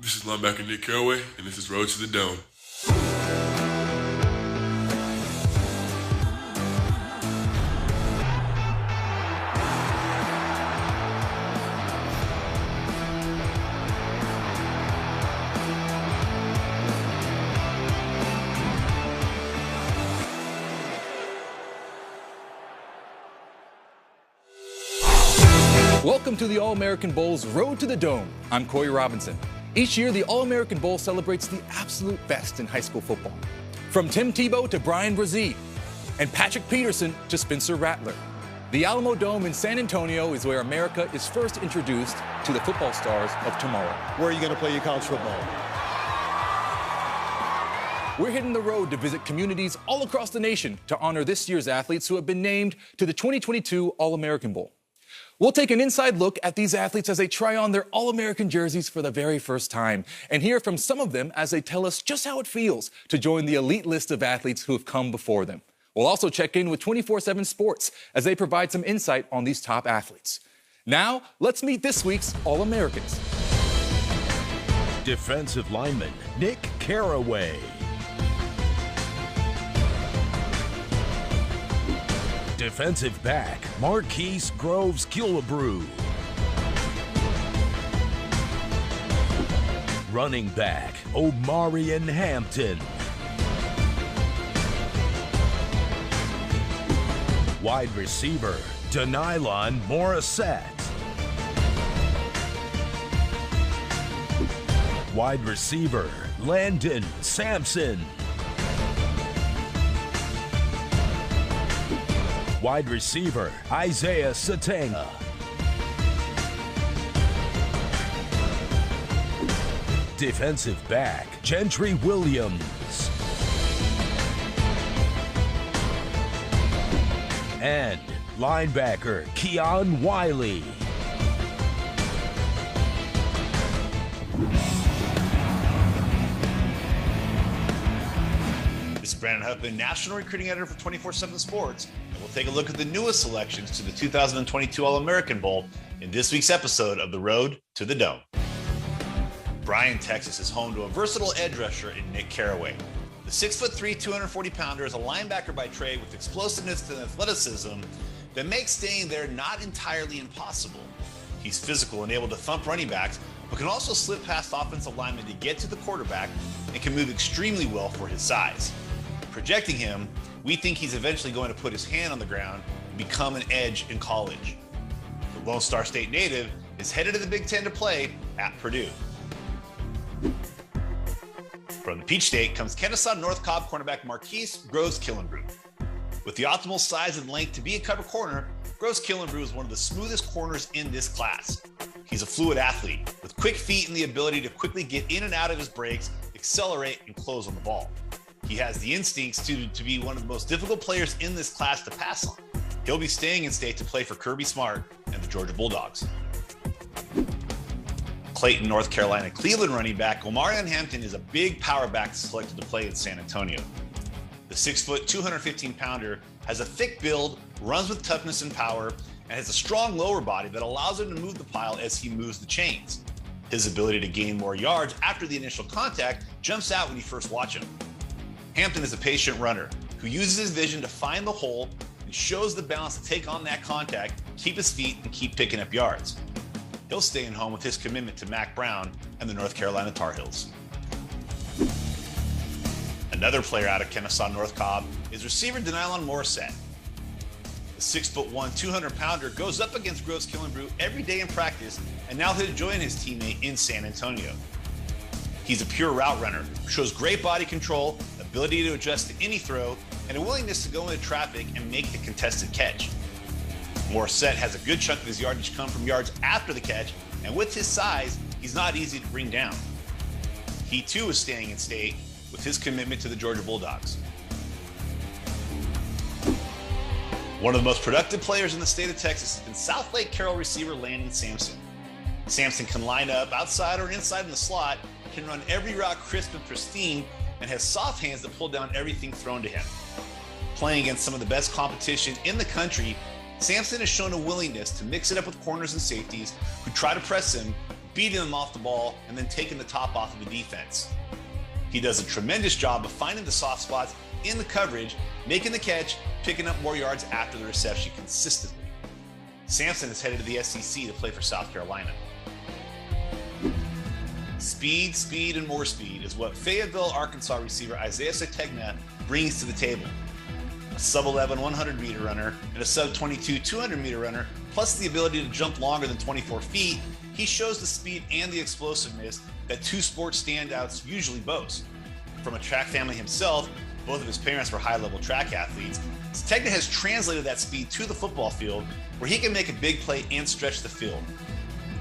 This is linebacker Nic Caraway, and this is Road to the Dome. Welcome to the All-American Bowl's Road to the Dome. I'm Corey Robinson. Each year, the All-American Bowl celebrates the absolute best in high school football. From Tim Tebow to Brian Brzee, and Patrick Peterson to Spencer Rattler. The Alamo Dome in San Antonio is where America is first introduced to the football stars of tomorrow. Where are you going to play your college football? We're hitting the road to visit communities all across the nation to honor this year's athletes who have been named to the 2022 All-American Bowl. We'll take an inside look at these athletes as they try on their All-American jerseys for the very first time and hear from some of them as they tell us just how it feels to join the elite list of athletes who have come before them. We'll also check in with 24/7 Sports as they provide some insight on these top athletes. Now, let's meet this week's All-Americans. Defensive lineman Nic Caraway. Defensive back, Marquis Grove-Killebrew. Running back, Omarion Hampton. Wide receiver, DL Morrissette. Wide receiver, Landon Samson. Wide receiver, Sategna. Defensive back, Gentry Williams. And linebacker, Keon Wylie. This is Brandon Huffman, National Recruiting Editor for 24/7 Sports. We'll take a look at the newest selections to the 2022 All-American Bowl in this week's episode of The Road to the Dome. Bryan, Texas is home to a versatile edge rusher in Nic Caraway. The 6'3", 240-pounder is a linebacker by trade with explosiveness and athleticism that makes staying there not entirely impossible. He's physical and able to thump running backs, but can also slip past offensive linemen to get to the quarterback and can move extremely well for his size. Projecting him, we think he's eventually going to put his hand on the ground and become an edge in college. The Lone Star State native is headed to the Big Ten to play at Purdue. From the Peach State comes Kennesaw North Cobb cornerback Marquis Grove-Killebrew. With the optimal size and length to be a cover corner, Grove-Killebrew is one of the smoothest corners in this class. He's a fluid athlete with quick feet and the ability to quickly get in and out of his breaks, accelerate, and close on the ball. He has the instincts to be one of the most difficult players in this class to pass on. He'll be staying in state to play for Kirby Smart and the Georgia Bulldogs. Clayton, North Carolina Cleveland running back Omarion Hampton is a big power back selected to play in San Antonio. The 6', 215-pounder has a thick build, runs with toughness and power, and has a strong lower body that allows him to move the pile as he moves the chains. His ability to gain more yards after the initial contact jumps out when you first watch him. Hampton is a patient runner who uses his vision to find the hole and shows the balance to take on that contact, keep his feet, and keep picking up yards. He'll stay in home with his commitment to Mack Brown and the North Carolina Tar Heels. Another player out of Kennesaw North Cobb is receiver DL Morrissette. The 6'1", 200-pounder goes up against Grove-Killebrew every day in practice, and now he'll join his teammate in San Antonio. He's a pure route runner who shows great body control, ability to adjust to any throw, and a willingness to go into traffic and make the contested catch. Morrissette has a good chunk of his yardage come from yards after the catch, and with his size, he's not easy to bring down. He too is staying in state with his commitment to the Georgia Bulldogs. One of the most productive players in the state of Texas has been South Lake Carroll receiver Landon Samson. Samson can line up outside or inside in the slot, can run every route crisp and pristine, and has soft hands that pull down everything thrown to him. Playing against some of the best competition in the country, Samson has shown a willingness to mix it up with corners and safeties who try to press him, beating them off the ball, and then taking the top off of the defense. He does a tremendous job of finding the soft spots in the coverage, making the catch, picking up more yards after the reception consistently. Samson is headed to the SEC to play for South Carolina. Speed, speed, and more speed is what Fayetteville, Arkansas receiver Isaiah Sategna brings to the table. A sub-11 100-meter runner and a sub-22 200-meter runner, plus the ability to jump longer than 24 feet, he shows the speed and the explosiveness that two sports standouts usually boast. From a track family himself, both of his parents were high-level track athletes, Sategna has translated that speed to the football field where he can make a big play and stretch the field.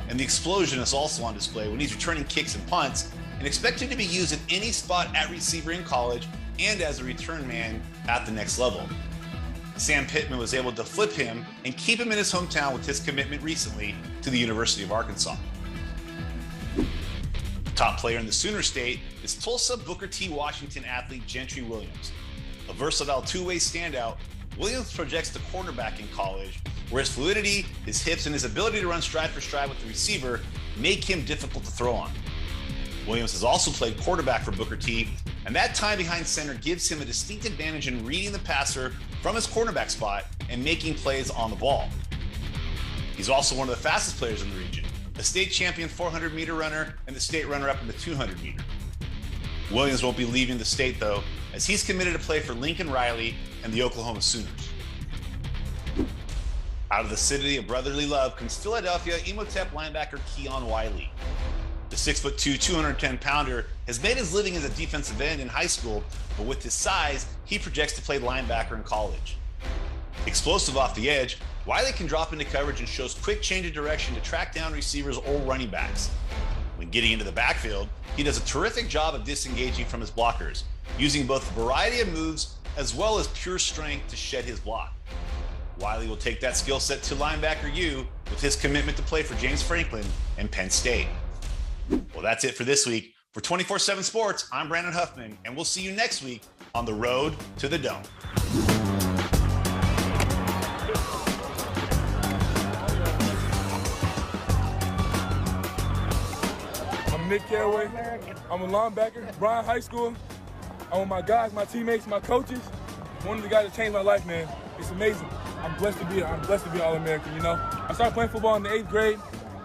And the explosion is also on display when he's returning kicks and punts and expected to be used at any spot at receiver in college and as a return man at the next level. Sam Pittman was able to flip him and keep him in his hometown with his commitment recently to the University of Arkansas. Top player in the Sooner State is Tulsa Booker T. Washington athlete Gentry Williams. A versatile two-way standout, Williams projects the quarterback in college, where his fluidity, his hips, and his ability to run stride for stride with the receiver make him difficult to throw on. Williams has also played quarterback for Booker T, and that time behind center gives him a distinct advantage in reading the passer from his cornerback spot and making plays on the ball. He's also one of the fastest players in the region, a state champion 400-meter runner and the state runner-up in the 200-meter. Williams won't be leaving the state, though, as he's committed to play for Lincoln Riley and the Oklahoma Sooners. Out of the city of brotherly love comes Philadelphia Imhotep linebacker Keon Wylie. The 6'2", 210-pounder has made his living as a defensive end in high school, but with his size, he projects to play linebacker in college. Explosive off the edge, Wylie can drop into coverage and shows quick change of direction to track down receivers or running backs. When getting into the backfield, he does a terrific job of disengaging from his blockers, using both a variety of moves as well as pure strength to shed his block. Wylie will take that skill set to linebacker U with his commitment to play for James Franklin and Penn State. Well, that's it for this week. For 24/7 Sports, I'm Brandon Huffman, and we'll see you next week on the Road to the Dome. I'm Nic Caraway. I'm a linebacker, Bryan High School. I'm with my guys, my teammates, my coaches. One of the guys that changed my life, man. It's amazing. I'm blessed to be All-American, you know? I started playing football in the 8th grade.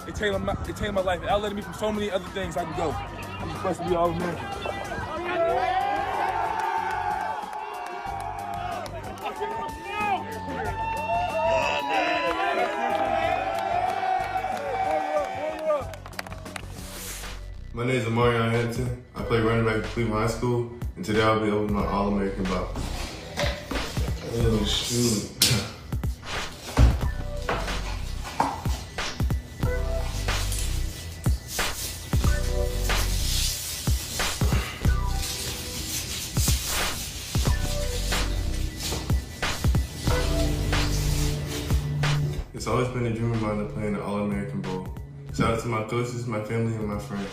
It changed my life. It outletted me from so many other things I can go. I'm just blessed to be All-American. My name is Omarion Hampton. I play running back at Cleveland High School, and today I'll be opening my All-American box. Oh, shoot. It's always been a dream of mine to play in the All-American Bowl. Shout out to my coaches, my family, and my friends.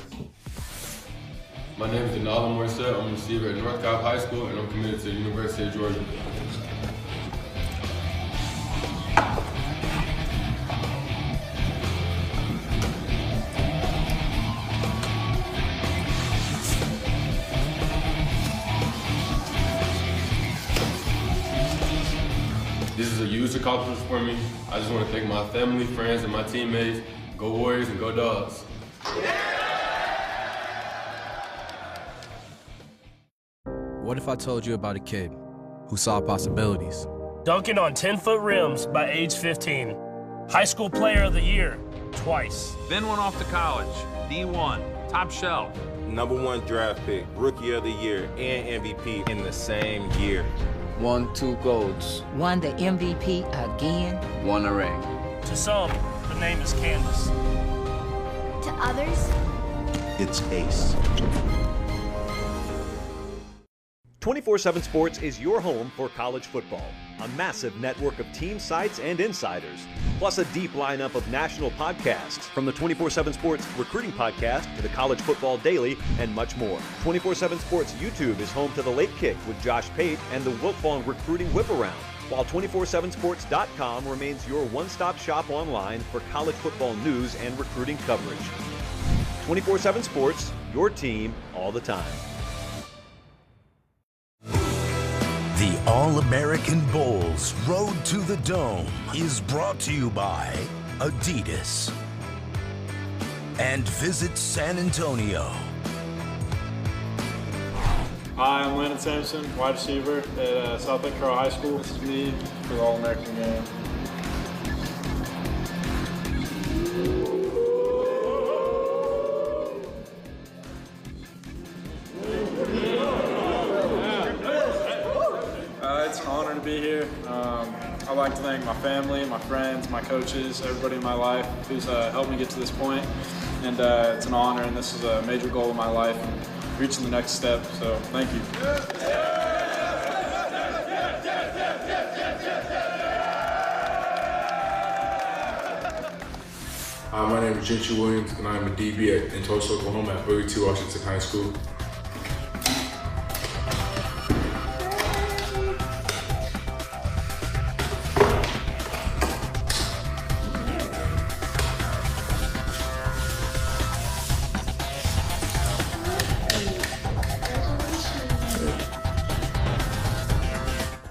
My name is Morrissette. I'm a receiver at North Cobb High School, and I'm committed to the University of Georgia. This is a huge accomplishment for me. I just want to thank my family, friends, and my teammates. Go Warriors and go Dogs. What if I told you about a kid who saw possibilities? Dunking on 10-foot rims by age 15. High school player of the year, twice. Then went off to college, D1, top shelf. #1 draft pick, rookie of the year, and MVP in the same year. Won 2 golds. Won the MVP again. Won a ring. To some, the name is Candace. To others, it's Ace. 24/7 Sports is your home for college football. A massive network of team sites and insiders, plus a deep lineup of national podcasts, from the 24/7 Sports Recruiting Podcast to the College Football Daily and much more. 24/7 Sports YouTube is home to The Late Kick with Josh Pate and the Wiltfong Recruiting Whip Around, while 247sports.com remains your one-stop shop online for college football news and recruiting coverage. 24/7 Sports, your team all the time. The All-American Bowl's Road to the Dome is brought to you by Adidas and Visit San Antonio. Hi, I'm Landon Samson, wide receiver at Sategna Carroll High School. This is me for the All-American game. It's an honor to be here. I'd like to thank my family, my friends, my coaches, everybody in my life who's helped me get to this point. And it's an honor, and this is a major goal of my life, reaching the next step. So thank you. My name is Gentry and I'm a DB in Tulsa, Oklahoma at Boogie 2 Washington High School.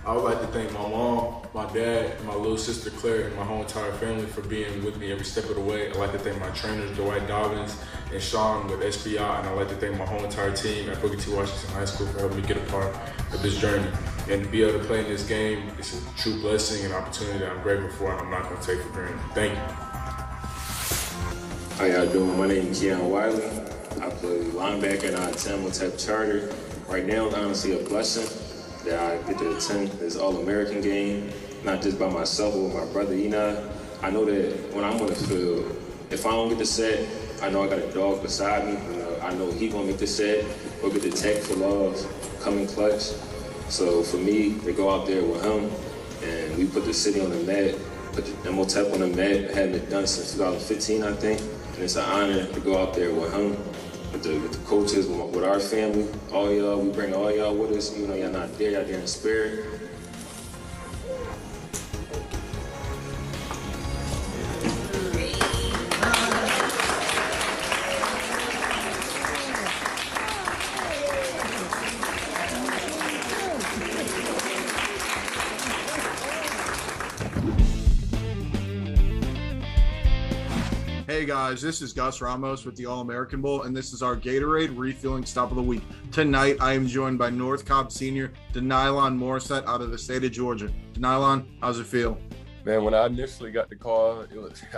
I would like to thank my mom, my dad, and my little sister Claire, and my whole entire family for being with me every step of the way. I'd like to thank my trainers, Dwight Dobbins and Sean with SPI, and I'd like to thank my whole entire team at Boogie 2 Washington High School for helping me get a part of this journey. And to be able to play in this game, it's a true blessing and opportunity that I'm grateful for and I'm not going to take for granted. Thank you. How y'all doing? My name is Keon, Wylie. I play linebacker at Imhotep Charter. Right now, it's honestly a blessing that I get to attend this All-American game, not just by myself, but with my brother Enoch. I know that when I'm on the field, if I don't get the set, I know I got a dog beside me. I know he gonna make the set, go get the tackle for come in clutch. So for me, to go out there with him, and we put the city on the map, put the Imhotep on the map, hadn't been done since 2015, I think. And it's an honor to go out there with him, with the coaches, with our family, all y'all. We bring all y'all with us. Even though y'all not there, y'all there in spirit. Hey guys, this is Gus Ramos with the All-American Bowl, and this is our Gatorade Refueling Stop of the Week. Tonight, I am joined by North Cobb Senior Denylon Morrissette out of the state of Georgia. Denylon, how's it feel? Man, when I initially got the call,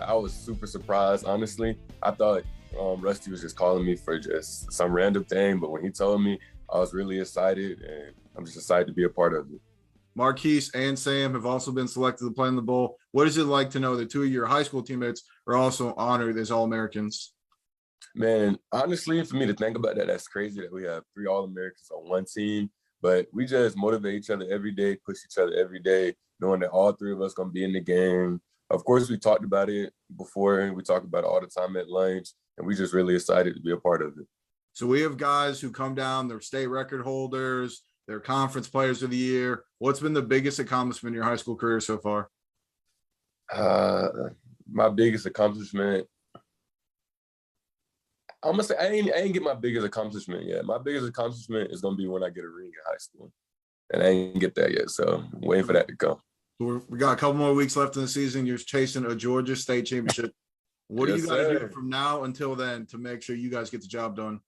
I was super surprised, honestly. I thought Rusty was just calling me for just some random thing, but when he told me, I was really excited, and I'm just excited to be a part of it. Marquis and Sam have also been selected to play in the bowl. What is it like to know that two of your high school teammates are also honored as All-Americans? Man, honestly, for me to think about that, that's crazy that we have 3 All-Americans on one team, but we just motivate each other every day, push each other every day, knowing that all 3 of us going to be in the game. Of course, we talked about it before, and we talk about it all the time at lunch, and we just really excited to be a part of it. So we have guys who come down, they're state record holders, they're conference players of the year. What's been the biggest accomplishment in your high school career so far? My biggest accomplishment, I'm gonna say I ain't get my biggest accomplishment yet. My biggest accomplishment is gonna be when I get a ring in high school, and I ain't get that yet. So I'm waiting for that to come. We got a couple more weeks left in the season. You're chasing a Georgia state championship. What do you got to do from now until then to make sure you guys get the job done?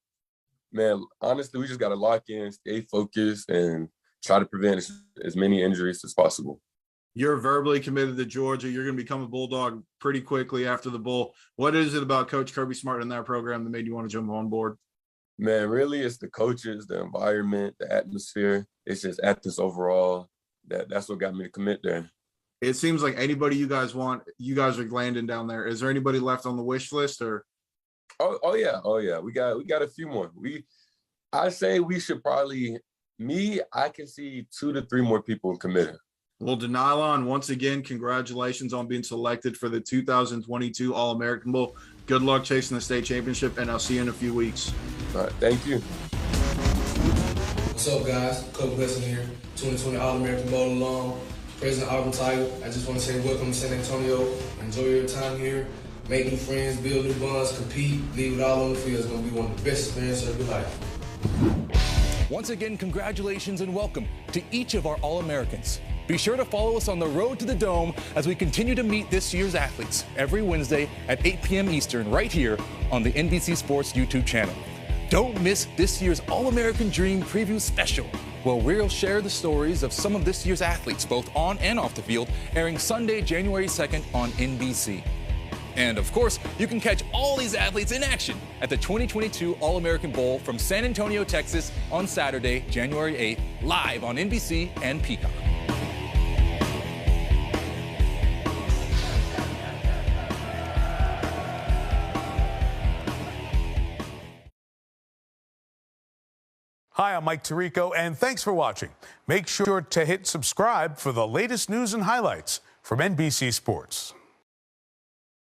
Man, honestly, we just got to lock in, stay focused, and try to prevent as many injuries as possible. You're verbally committed to Georgia. You're going to become a Bulldog pretty quickly after the bowl. What is it about Coach Kirby Smart in that program that made you want to jump on board? Man, really, it's the coaches, the environment, the atmosphere. It's just ethics overall. That's what got me to commit there. It seems like anybody you guys want, you guys are Landon down there. Is there anybody left on the wish list or? Oh yeah. We got a few more. I say we should probably. I can see 2 to 3 more people committed. Well, Denylon, once again, congratulations on being selected for the 2022 All-American Bowl. Good luck chasing the state championship, and I'll see you in a few weeks. All right, thank you. What's up, guys? Coach Wilson here, 2020 All-American Bowl alum, President Auburn Tiger. I just want to say welcome to San Antonio. Enjoy your time here. make new friends, build new bonds, compete, leave it all on the field. It's going to be one of the best experiences of your life. Once again, congratulations and welcome to each of our All-Americans. Be sure to follow us on the road to the Dome as we continue to meet this year's athletes every Wednesday at 8 p.m. Eastern right here on the NBC Sports YouTube channel. Don't miss this year's All-American Dream Preview Special, where we'll share the stories of some of this year's athletes, both on and off the field, airing Sunday, January 2nd on NBC. And of course, you can catch all these athletes in action at the 2022 All-American Bowl from San Antonio, Texas on Saturday, January 8th, live on NBC and Peacock. Hi, I'm Mike Tirico, and thanks for watching. Make sure to hit subscribe for the latest news and highlights from NBC Sports.